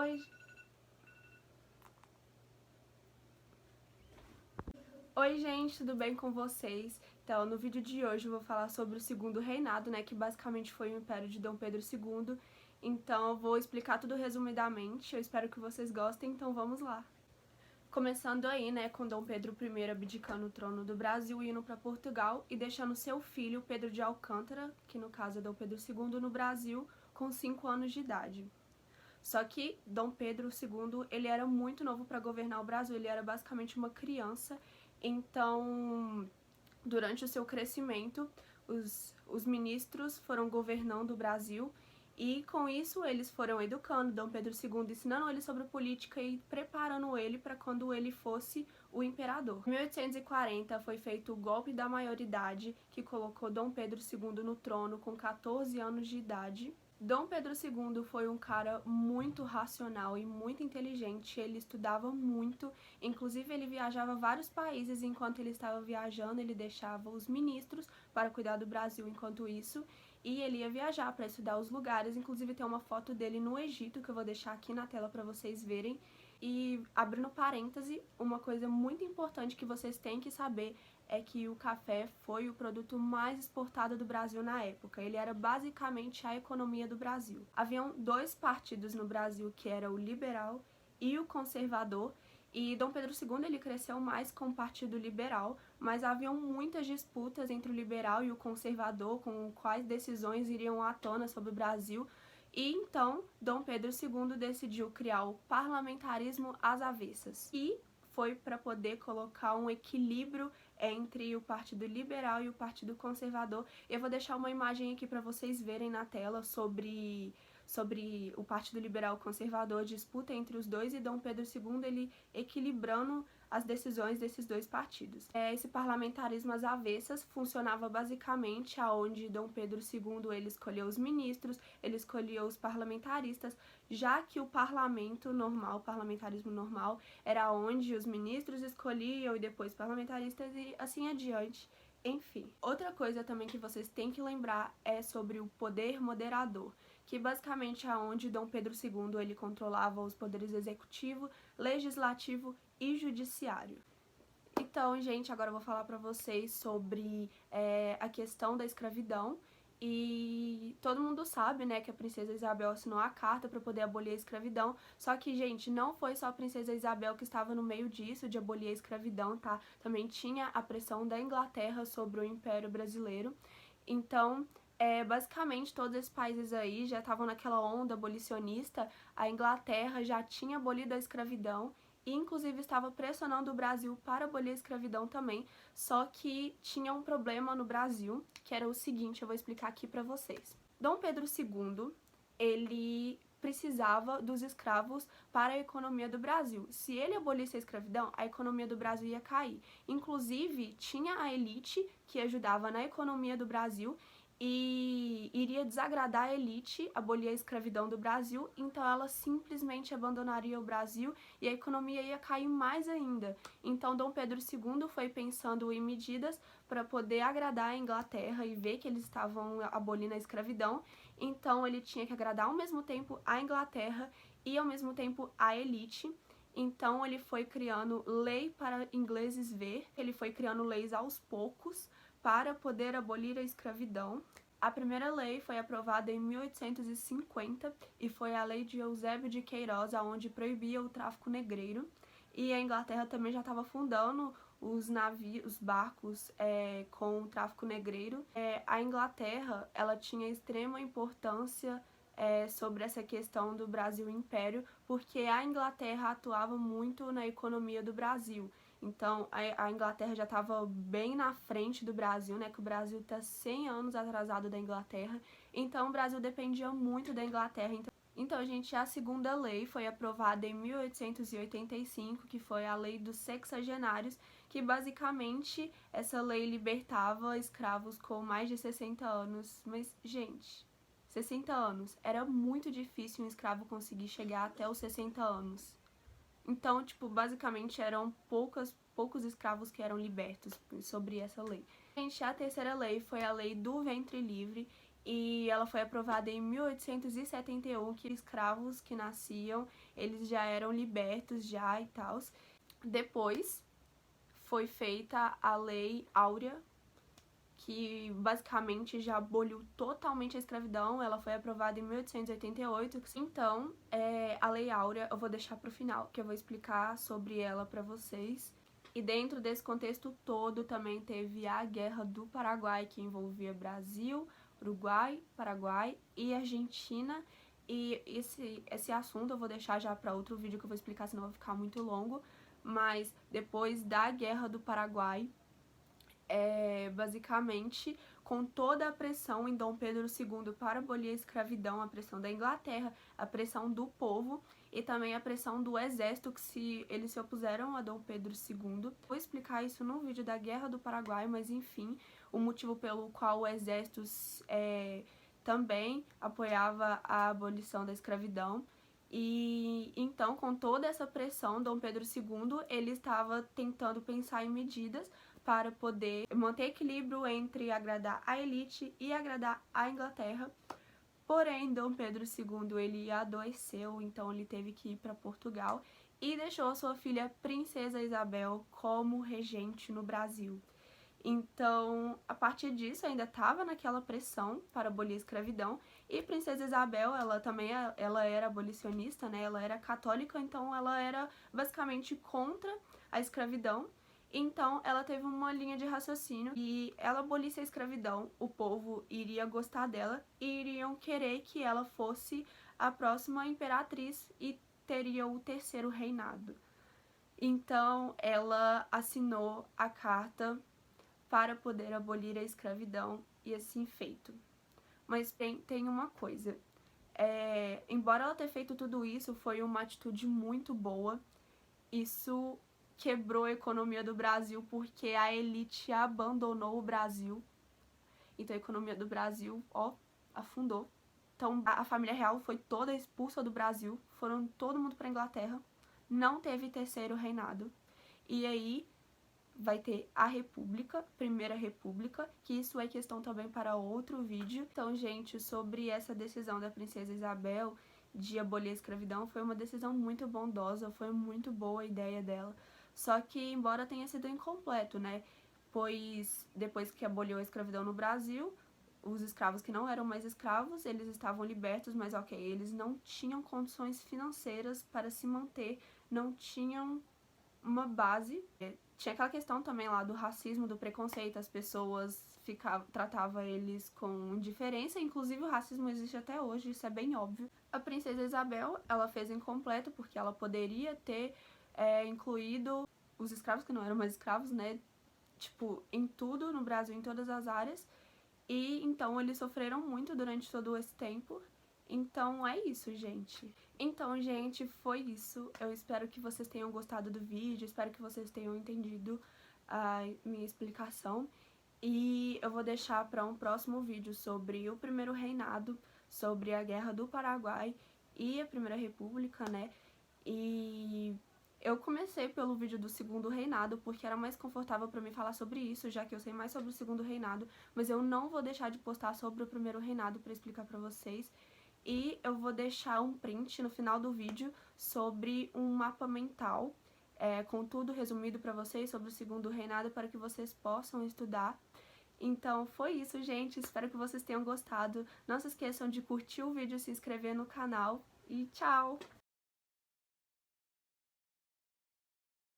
Oi, Oi gente, tudo bem com vocês? Então, no vídeo de hoje eu vou falar sobre o segundo reinado, né, que basicamente foi o Império de Dom Pedro II. Então, eu vou explicar tudo resumidamente, eu espero que vocês gostem, então vamos lá. Começando aí, né, com Dom Pedro I abdicando o trono do Brasil e indo para Portugal e deixando seu filho, Pedro de Alcântara, que no caso é Dom Pedro II, no Brasil, com 5 anos de idade. Só que Dom Pedro II, ele era muito novo para governar o Brasil, ele era basicamente uma criança, então, durante o seu crescimento, os ministros foram governando o Brasil e, com isso, eles foram educando Dom Pedro II, ensinando ele sobre política e preparando ele para quando ele fosse o imperador. Em 1840 foi feito o golpe da maioridade, que colocou Dom Pedro II no trono com 14 anos de idade. Dom Pedro II foi um cara muito racional e muito inteligente, ele estudava muito, inclusive ele viajava vários países enquanto ele estava viajando, ele deixava os ministros para cuidar do Brasil enquanto isso, e ele ia viajar para estudar os lugares, inclusive tem uma foto dele no Egito que eu vou deixar aqui na tela para vocês verem. E abrindo parêntese, uma coisa muito importante que vocês têm que saber é que o café foi o produto mais exportado do Brasil na época. Ele era basicamente a economia do Brasil. Haviam dois partidos no Brasil, que era o liberal e o conservador, e Dom Pedro II ele cresceu mais com o Partido Liberal, mas haviam muitas disputas entre o liberal e o conservador, com quais decisões iriam à tona sobre o Brasil, e então Dom Pedro II decidiu criar o parlamentarismo às avessas, e foi para poder colocar um equilíbrio entre o Partido Liberal e o Partido Conservador. Eu vou deixar uma imagem aqui para vocês verem na tela sobre o Partido Liberal Conservador, disputa entre os dois, e Dom Pedro II ele equilibrando as decisões desses dois partidos. Esse parlamentarismo às avessas funcionava basicamente aonde Dom Pedro II ele escolheu os ministros, ele escolheu os parlamentaristas, já que o parlamento normal, o parlamentarismo normal, era onde os ministros escolhiam e depois parlamentaristas e assim adiante. Enfim, outra coisa também que vocês têm que lembrar é sobre o poder moderador, que basicamente é onde Dom Pedro II ele controlava os poderes executivo, legislativo e judiciário. Então, gente, agora eu vou falar pra vocês sobre a questão da escravidão. E todo mundo sabe, né, que a princesa Isabel assinou a carta para poder abolir a escravidão. Só que, gente, não foi só a princesa Isabel que estava no meio disso, de abolir a escravidão, tá? Também tinha a pressão da Inglaterra sobre o Império Brasileiro. Então, basicamente, todos esses países aí já estavam naquela onda abolicionista. A Inglaterra já tinha abolido a escravidão e inclusive estava pressionando o Brasil para abolir a escravidão também, só que tinha um problema no Brasil, que era o seguinte, eu vou explicar aqui para vocês. Dom Pedro II, ele precisava dos escravos para a economia do Brasil. Se ele abolisse a escravidão, a economia do Brasil ia cair. Inclusive, tinha a elite que ajudava na economia do Brasil e iria desagradar a elite, abolir a escravidão do Brasil, então ela simplesmente abandonaria o Brasil e a economia ia cair mais ainda. Então Dom Pedro II foi pensando em medidas para poder agradar a Inglaterra e ver que eles estavam abolindo a escravidão, então ele tinha que agradar ao mesmo tempo a Inglaterra e ao mesmo tempo a elite. Então ele foi criando lei para ingleses ver, ele foi criando leis aos poucos para poder abolir a escravidão. A primeira lei foi aprovada em 1850 e foi a Lei de Eusébio de Queiroz, onde proibia o tráfico negreiro. E a Inglaterra também já estava fundando os navios, os barcos com o tráfico negreiro. A Inglaterra ela tinha extrema importância sobre essa questão do Brasil Império, porque a Inglaterra atuava muito na economia do Brasil. Então, a Inglaterra já estava bem na frente do Brasil, né? Que o Brasil está 100 anos atrasado da Inglaterra. Então, o Brasil dependia muito da Inglaterra. Então, gente, a segunda lei foi aprovada em 1885, que foi a Lei dos Sexagenários, que basicamente essa lei libertava escravos com mais de 60 anos. Mas, gente, 60 anos. Era muito difícil um escravo conseguir chegar até os 60 anos. Então, tipo, basicamente eram poucos escravos que eram libertos sobre essa lei. Gente, a terceira lei foi a Lei do Ventre Livre e ela foi aprovada em 1871, que escravos que nasciam, eles já eram libertos já e tal. Depois foi feita a Lei Áurea, que basicamente já aboliu totalmente a escravidão. Ela foi aprovada em 1888. Então, a Lei Áurea eu vou deixar pro final, que eu vou explicar sobre ela pra vocês. E dentro desse contexto todo também teve a Guerra do Paraguai, que envolvia Brasil, Uruguai, Paraguai e Argentina. E esse assunto eu vou deixar já para outro vídeo que eu vou explicar, senão vai ficar muito longo. Mas depois da Guerra do Paraguai, basicamente, com toda a pressão em Dom Pedro II para abolir a escravidão, a pressão da Inglaterra, a pressão do povo e também a pressão do exército, que eles se opuseram a Dom Pedro II. Vou explicar isso no vídeo da Guerra do Paraguai, mas enfim, o motivo pelo qual o exército também apoiava a abolição da escravidão. E então, com toda essa pressão, Dom Pedro II, ele estava tentando pensar em medidas para poder manter equilíbrio entre agradar a elite e agradar a Inglaterra. Porém, Dom Pedro II, ele adoeceu, então ele teve que ir para Portugal e deixou sua filha Princesa Isabel como regente no Brasil. Então, a partir disso, ainda estava naquela pressão para abolir a escravidão, e Princesa Isabel, ela também ela era abolicionista, né? Ela era católica, então ela era basicamente contra a escravidão. Então, ela teve uma linha de raciocínio e ela abolisse a escravidão, o povo iria gostar dela e iriam querer que ela fosse a próxima imperatriz e teria o terceiro reinado. Então, ela assinou a carta para poder abolir a escravidão e assim feito. Mas tem uma coisa, embora ela tenha feito tudo isso, foi uma atitude muito boa. Isso quebrou a economia do Brasil porque a elite abandonou o Brasil. Então a economia do Brasil, afundou. Então a família real foi toda expulsa do Brasil, foram todo mundo para Inglaterra. Não teve terceiro reinado. E aí vai ter a República, Primeira República, que isso é questão também para outro vídeo. Então, gente, sobre essa decisão da Princesa Isabel de abolir a escravidão, foi uma decisão muito bondosa, foi muito boa a ideia dela. Só que, embora tenha sido incompleto, né? Pois depois que aboliu a escravidão no Brasil, os escravos que não eram mais escravos, eles estavam libertos, mas ok, eles não tinham condições financeiras para se manter, não tinham uma base. Tinha aquela questão também lá do racismo, do preconceito, as pessoas tratavam eles com indiferença, inclusive o racismo existe até hoje, isso é bem óbvio. A Princesa Isabel, ela fez incompleto porque ela poderia ter incluído os escravos que não eram mais escravos, né, tipo, em tudo no Brasil, em todas as áreas, e então eles sofreram muito durante todo esse tempo. Então é isso, gente. Então, gente, foi isso. Eu espero que vocês tenham gostado do vídeo, espero que vocês tenham entendido a minha explicação. E eu vou deixar para um próximo vídeo sobre o primeiro reinado, sobre a Guerra do Paraguai e a Primeira República, né? E eu comecei pelo vídeo do segundo reinado porque era mais confortável para mim falar sobre isso, já que eu sei mais sobre o segundo reinado, mas eu não vou deixar de postar sobre o primeiro reinado para explicar para vocês. E eu vou deixar um print no final do vídeo sobre um mapa mental, com tudo resumido para vocês sobre o segundo reinado, para que vocês possam estudar. Então foi isso, gente. Espero que vocês tenham gostado. Não se esqueçam de curtir o vídeo, se inscrever no canal e tchau!